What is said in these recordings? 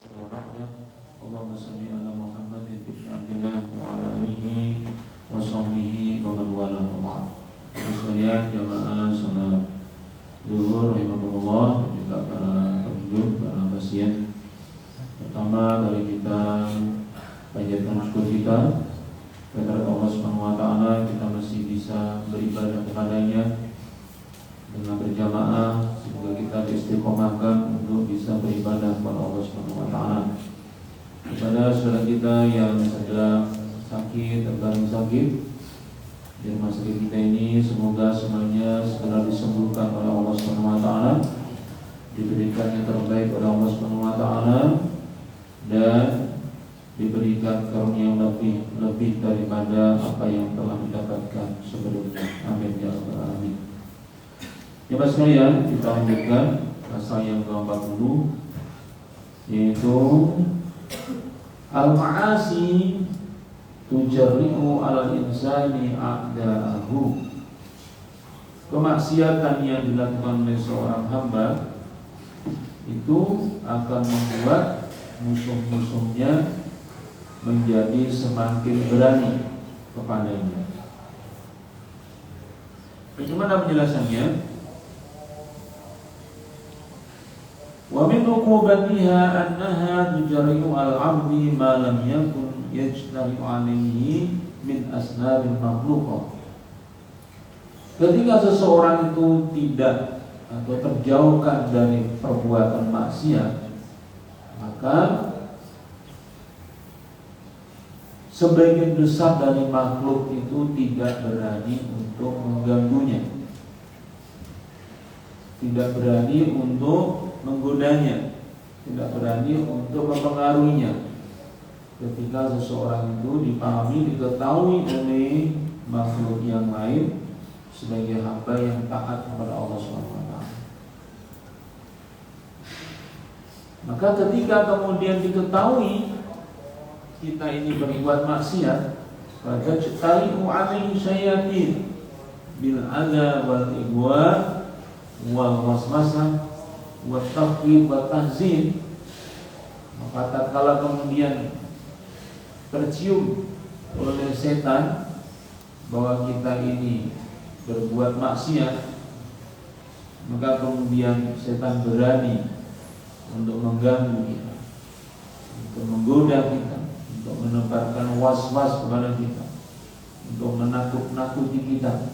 Allahumma salli ala Muhammadin fi sya'atina wa ala alihi wa sahbihi wa man wala wa ba'd. Jamaah salat zuhur rahimakumullah, dan juga para pengunjung, para pasien. Pertama dari kita panjatkan syukur kita kepada Allah Subhanahu wa taala, kita masih bisa beribadah kepadanya dengan berjamaah, semoga kita diistiqomahkan untuk bisa beribadah kepada Allah Subhanahu wa taala. Kepada saudara kita yang sedang sakit, terbaring sakit di rumah sakit kita ini, semoga semuanya segera disembuhkan oleh Allah Subhanahu wa taala, diberikan yang terbaik oleh Allah Subhanahu wa taala, dan diberikan karunia yang lebih daripada apa yang telah didapatkan sebelumnya. Amin ya rabbal alamin. Ya Bapak sekalian, kita lanjutkan pasal yang ke-40, yaitu al-ma'asi tujarri'u alal insani a'da'ahu. Kemaksiatan yang dilakukan oleh seorang hamba itu akan membuat musuh-musuhnya menjadi semakin berani kepadanya. Bagaimana penjelasannya? Wa min uqubatiha annaha tujarri'u al-'abdi ma lam yakun yajtari'u 'alaihi min asnabil makhluqah. Ketika seseorang itu tidak atau terjauhkan dari perbuatan maksiat, maka sebagian besar dari makhluk itu tidak berani untuk mengganggunya, tidak berani untuk menggodanya, tidak berani untuk mempengaruhinya. Ketika seseorang itu dipahami, diketahui oleh makhluk yang lain sebagai hamba yang taat kepada Allah SWT, maka ketika kemudian diketahui kita ini berbuat maksiat, maka tari'u 'alaihi syayatin bil adza wal igwa wal waswasah wa taqwid wa tahzin. Maka tatkala kemudian tercium oleh setan bahwa kita ini berbuat maksiat, maka kemudian setan berani untuk mengganggu kita, untuk menggoda kita, untuk menebarkan was-was kepada kita, untuk menakut-nakuti kita,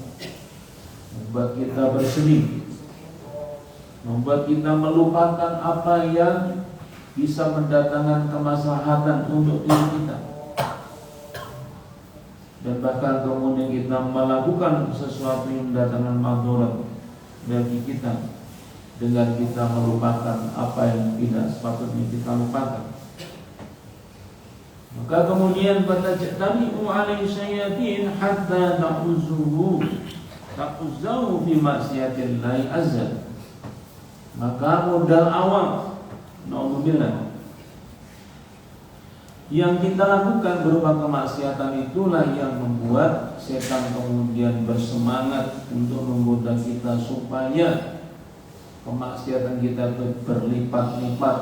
membuat kita bersedih, membuat kita melupakan apa yang bisa mendatangkan kemaslahatan untuk diri kita, dan bahkan kemudian kita melakukan sesuatu yang mendatangkan madarat bagi kita dengan kita melupakan apa yang tidak sepatutnya kita lupakan. Maka kemudian fatajtami'u 'alaihi syayatin hatta ta'uzuhu fi ma'siyatillahi azza. Maka modal awal, na'udzubillah, yang kita lakukan berupa kemaksiatan itulah yang membuat setan kemudian bersemangat untuk menggoda kita supaya kemaksiatan kita itu berlipat-lipat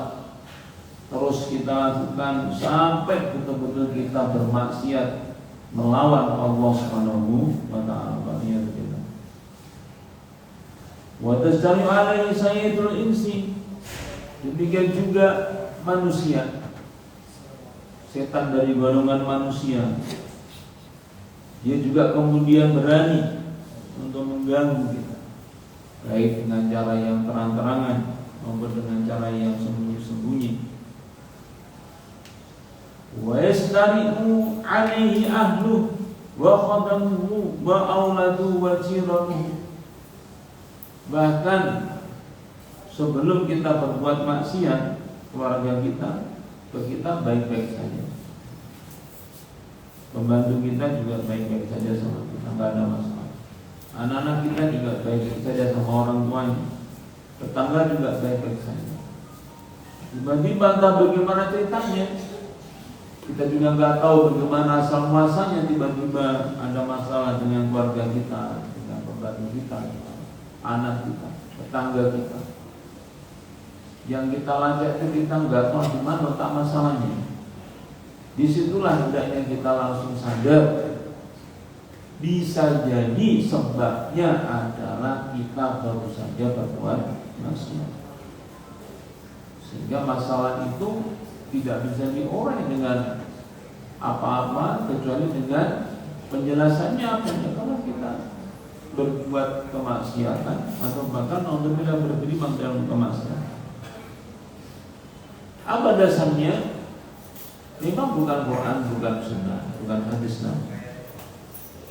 terus kita lakukan sampai betul-betul kita bermaksiat melawan Allah Subhanahu wa taala. Wa tasjari'u 'alaihi sayyidul insi. Demikian juga manusia, setan dari golongan manusia, dia juga kemudian berani untuk mengganggu kita, baik dengan cara yang terang-terangan maupun dengan cara yang sembunyi-sembunyi. Wa yastari'u 'alaihi ahluhu wa khadamuhu wa auladuhu wa jiranuhu. Bahkan sebelum kita berbuat maksiat, keluarga kita baik-baik saja, pembantu kita juga baik-baik saja sama kita, nggak ada masalah. Anak-anak kita juga baik-baik saja sama orang tuanya, tetangga juga baik-baik saja. Tiba-tiba entah bagaimana ceritanya, kita juga nggak tahu bagaimana asal muasalnya, tiba-tiba ada masalah dengan keluarga kita, dengan pembantu kita, anak kita, tetangga kita. yang kita lacak itu kita nggak tahu di mana letak masalahnya. Disitulah hendaknya kita langsung sadar. Bisa jadi sebabnya adalah kita baru saja berbuat maksiat, sehingga masalah itu tidak bisa diurai dengan apa-apa kecuali dengan penjelasannya apa. Kalau kita berbuat kemaksiatan atau bahkan alhamdulillah bergelimang dalam kemaksiatan, apa dasarnya? Memang bukan Quran, bukan Sunnah, bukan hadis Nabi.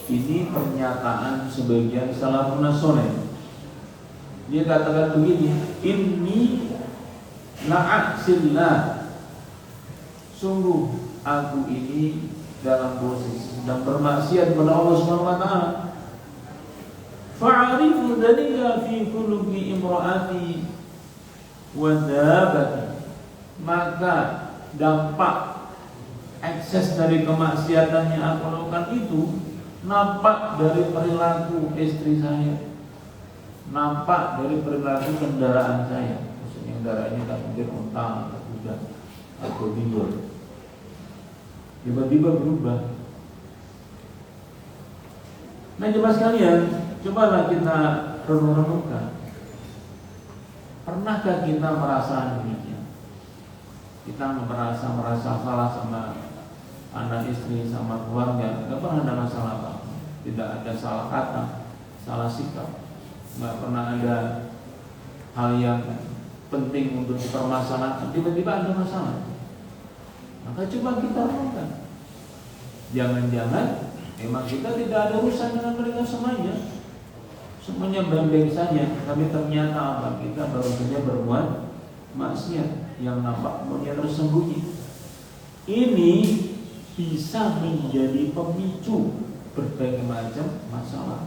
Ini pernyataan sebagian salafun saleh. Dia katakan begini, inni la'aksillah, sungguh aku ini dalam posisi sedang bermaksiat kepada Allah Subhanahu wa taala. Fa'arifu dalika fi qulubi imraati wa dabati, maka dampak ekses dari kemaksiatan yang aku lakukan itu nampak dari perilaku istri saya, nampak dari perilaku kendaraan saya. Maksudnya kendaraannya tak mungkin unta atau kuda atau tidur, tiba-tiba berubah. Nah jemaah sekalian, cobalah kita renung-renungkan. Pernahkah kita merasa demikian? Kita merasa salah sama anak istri, sama keluarga, nggak pernah ada masalah apa-apa, tidak ada salah kata, salah sikap, nggak pernah ada hal yang penting untuk dipermasalahkan, tiba-tiba ada masalah. Maka coba kita renungkan, jangan-jangan memang kita tidak ada urusan dengan mereka semuanya baik-baik saja, tapi ternyata apa? Kita baru saja berbuat maksiat yang nampak punya tersembunyi. Ini bisa menjadi pemicu berbagai macam masalah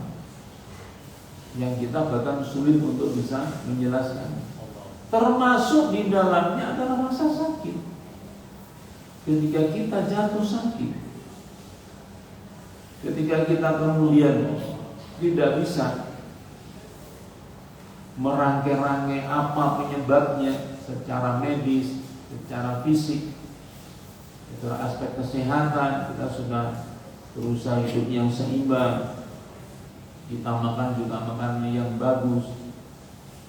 yang kita bahkan sulit untuk bisa menjelaskan. Termasuk di dalamnya adalah rasa sakit. Ketika kita jatuh sakit, ketika kita kemudian tidak bisa merangkai-rangkai apa penyebabnya secara medis, secara fisik, secara aspek kesehatan, kita sudah berusaha hidup yang seimbang, kita makan juga makannya yang bagus,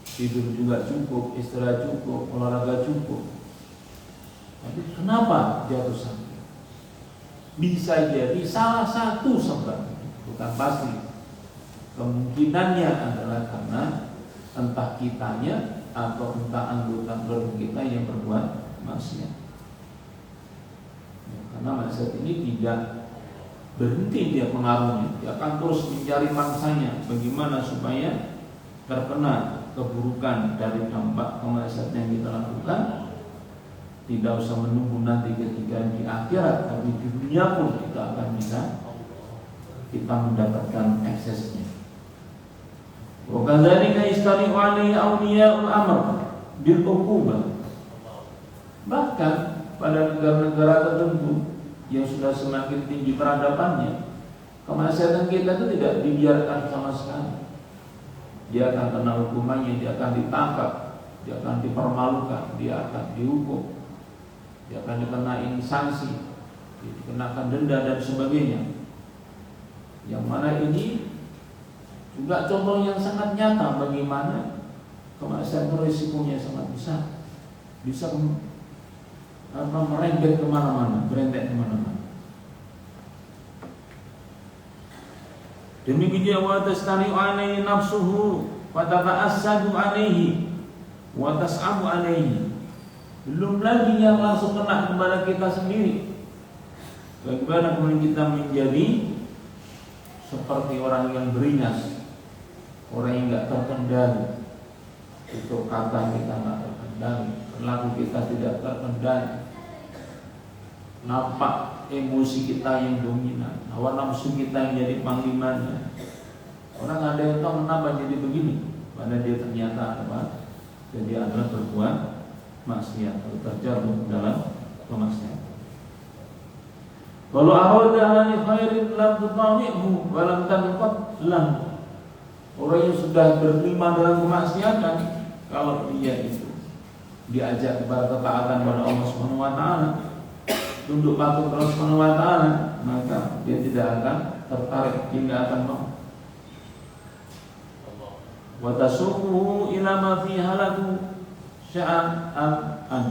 tidur juga cukup, istirahat cukup, olahraga cukup. Tapi kenapa jatuh sakit? Bisa jadi salah satu sebab, bukan pasti. Kemungkinannya adalah karena entah kitanya atau entah anggota keluarga kita yang berbuat maksiat. Karena maksiat ini tidak berhenti dia pengaruhnya, dia akan terus mencari mangsanya bagaimana supaya terkena keburukan dari dampak kemaksiatan yang kita lakukan. Tidak usah menunggu nanti ketika di akhirat, tapi di dunia pun kita akan bisa kita mendapatkan eksesnya. Wa kadzalika istari'u 'alaihi awliya'ul amr bil uqubah. Bahkan pada negara-negara tertentu yang sudah semakin tinggi peradabannya, kemaksiatan kita itu tidak dibiarkan sama sekali. Dia akan kena hukumannya, dia akan ditangkap, dia akan dipermalukan, dia akan dihukum, dia akan dikenai sanksi, dikenakan denda dan sebagainya. Yang mana ini juga contoh yang sangat nyata bagaimana kemaksiatan risikonya sangat besar, bisa merembet kemana-mana, berentek kemana-mana. Demikian wa tastani alaihi nafsuhu wa tata'assadu alaihi wa tas'abu alaihi. Belum lagi yang langsung kena kepada kita sendiri. Bagaimana kemudian kita menjadi seperti orang yang beringas, orang yang tidak terkendali. Itu kata kita tidak terkendali, perilaku kita tidak terkendali, nampak emosi kita yang dominan, hawa nafsu kita yang jadi panglimanya. Orang ada yang tahu kenapa jadi begini, padahal dia ternyata apa? Jadi adalah berbuat maksiat atau terjatuh dalam kemaksiatan. Kalau arada li khairin lam tutawi'hu wa lam tanqad lahu. Orang yang sudah berkelima dalam kemaksiatan, kalau dia itu diajak kepada ketaatan pada Allah Subhanahu wa taala, tunduk patuh kepada Allah Subhanahu wa taala, maka dia tidak akan tertarik, dia tidak akan mau. Wa tasuquhu ila ma fi halatu sya'an an.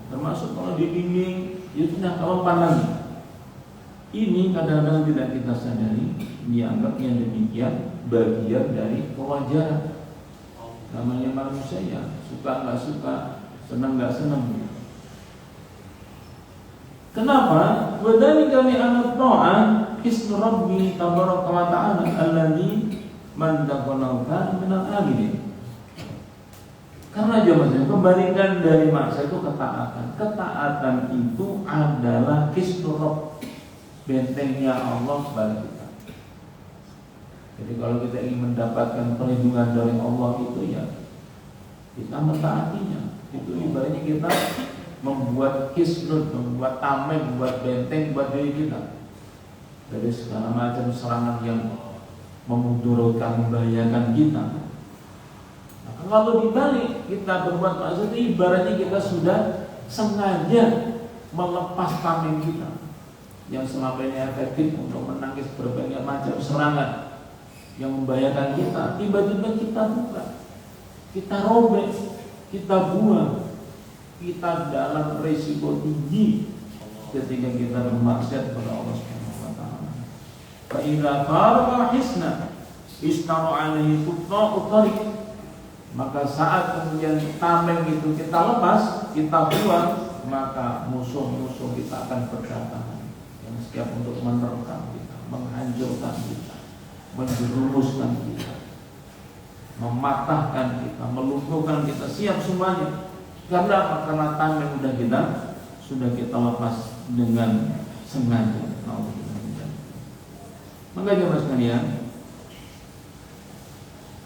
Termasuk kalau dibimbing, itu tidak kawan lagi. Ini kadang-kadang tidak kita sadari, dianggap yang demikian bagian dari kewajaran. Namanya manusia ya, suka nggak suka, senang nggak senang. Kenapa? Wadani kami anak ta'an isnu Rabbi tabaraka wa ta'ala alladhi man taqanaukan minal abidin. Karena jawabannya kembalikan dari maksa itu ketaatan. Ketaatan itu adalah isnu Rabb, bentengnya Allah bagi kita. Jadi kalau kita ingin mendapatkan perlindungan dari Allah itu ya kita mentaatinya. Itu ibaratnya kita membuat kisnud, membuat tameng, membuat benteng buat diri kita dari segala macam serangan yang memudaratkan, membahayakan kita. Nah, kalau dibalik kita berbuat maksiat itu ibaratnya kita sudah sengaja melepas tameng kita yang selama ini efektif untuk menangkis berbagai macam serangan yang membahayakan kita. Tiba-tiba kita buka, kita robek, kita buang, kita dalam risiko tinggi ketika kita bermaksiat kepada Allah Subhanahu wa taala. Fa idza farqa hisna istaru alaihi qutna'u tariq. Maka saat kemudian tameng itu kita lepas, kita buang, maka musuh-musuh kita akan berdatangan yang siap untuk menerkam kita, menghancurkan kita, menjerumuskan kita, mematahkan kita, melumpuhkan kita, siap semuanya. Karena tameng sudah kita lepas dengan sengaja. Maka jemaah sekalian,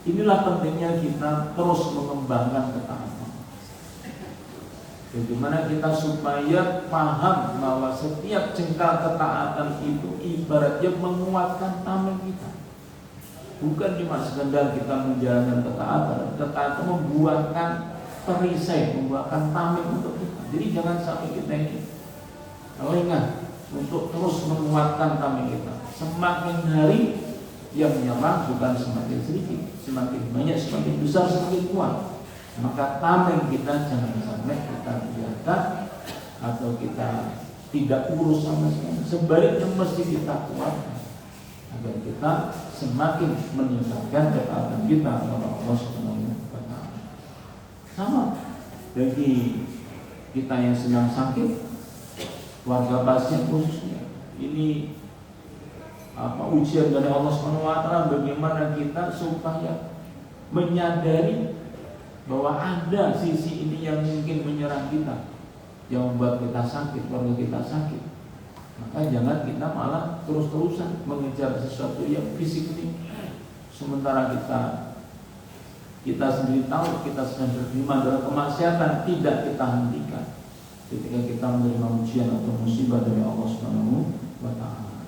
inilah pentingnya kita terus mengembangkan ketaatan. Bagaimana kita supaya paham bahwa setiap jengkal ketaatan itu ibaratnya menguatkan tameng kita. Bukan cuma sekedar kita menjalankan ketaatan, ketaatan membuahkan perisai, membuahkan tameng untuk kita. Jadi jangan sampai kita ini lengah untuk terus menguatkan tameng kita. Semakin hari yang menyerang bukan semakin sedikit, semakin banyak, semakin besar, semakin kuat. Maka tameng kita jangan sampai kita biarkan atau kita tidak urus sama sekali. Sebaliknya mesti kita kuatkan agar kita semakin meningkatkan ketaatan kita kepada Allah Subhanahu wa taala. Sama bagi kita yang sedang sakit, warga pasien khususnya, ini ujian dari Allah Subhanahu wa taala bagaimana kita supaya menyadari bahwa ada sisi ini yang mungkin menyerang kita, yang membuat kita sakit, keluarga kita sakit. Maka jangan kita malah terus-terusan mengejar sesuatu yang fisik ini, sementara kita sendiri tahu kita sedang bergumul dalam kemaksiatan, tidak kita hentikan ketika kita menerima ujian atau musibah dari Allah Subhanahu wa taala.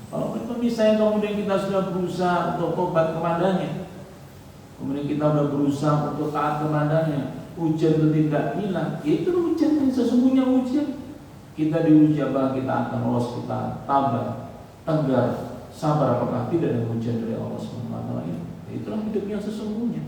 Kalau itu misalnya kemudian kita sudah berusaha untuk tobat kepadanya, kemudian kita sudah berusaha untuk taat kepadanya, ujian itu tidak hilang, itu ujian yang sesungguhnya ujian. Kita diuji apakah kita akan lolos, kita tabah, tegar, sabar apakah tidak ada ujian dari Allah SWT ini. Itulah hidup yang sesungguhnya.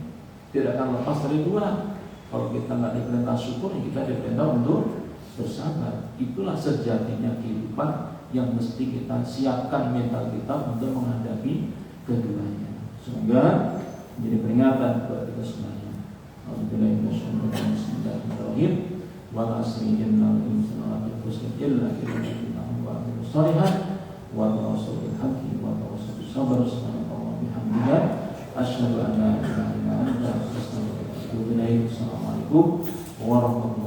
Tidak akan lepas dari dua. Kalau kita nggak diperintah syukur, kita diperintah untuk bersabar. Itulah sejatinya kehidupan yang mesti kita siapkan mental kita untuk menghadapi keduanya. Semoga menjadi peringatan kepada kita semuanya. Bismillahirrahmanirrahim. Wa asri innal insana lafi khusr illa alladziina amanu wa 'amilus shalihaati wa tawassaw bil haqqi wa tawassaw bis sabr. Subhanallah bihamdihi asyhadu an la ilaha illa anta astaghfiruka wa atubu ilaik. Assalamualaikum warahmatullahi wabarakatuh.